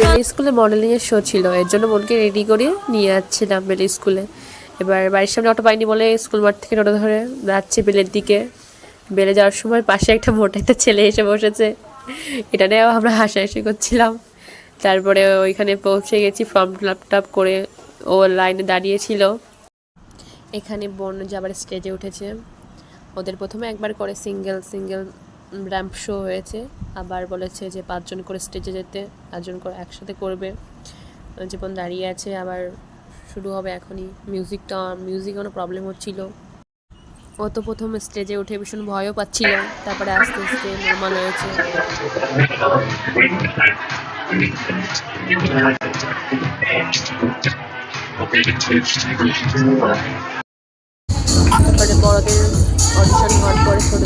বেলি স্কুলে মডেলিং এর শো ছিল, এর জন্য বোনকে রেডি করে নিয়ে যাচ্ছিলাম বেলি স্কুলে। এবার বাড়ির সামনে অটো পাইনি বলে স্কুল মাঠ থেকে টোটো ধরে যাচ্ছে বেলের দিকে। বেলে যাওয়ার সময় পাশে একটা মোটা একটা ছেলে এসে বসেছে, এটা নিয়েও আমরা হাসাহাসি করছিলাম। তারপরে ওইখানে পৌঁছে গেছি, ফর্ম ফিল আপ করে ও লাইনে দাঁড়িয়েছিল। এখানে বোন যাবার স্টেজে উঠেছে। ওদের প্রথমে একবার করে সিঙ্গেল র্যাম্প শো হয়েছে, আবার বলেছে যে 5 জন করে স্টেজে যেতে, 5 জন করে একসাথে করবে। জীবন দাঁড়িয়ে আছে, আবার শুরু হবে এখনই। মিউজিক কোনো প্রবলেম হচ্ছিল। ও তো প্রথম স্টেজে উঠে ভীষণ ভয়ও পাচ্ছিল, তারপরে আস্তে আস্তে নর্মাল হয়েছে। তারপরে বড়দের অডিশন হওয়ার পরে ছোটদের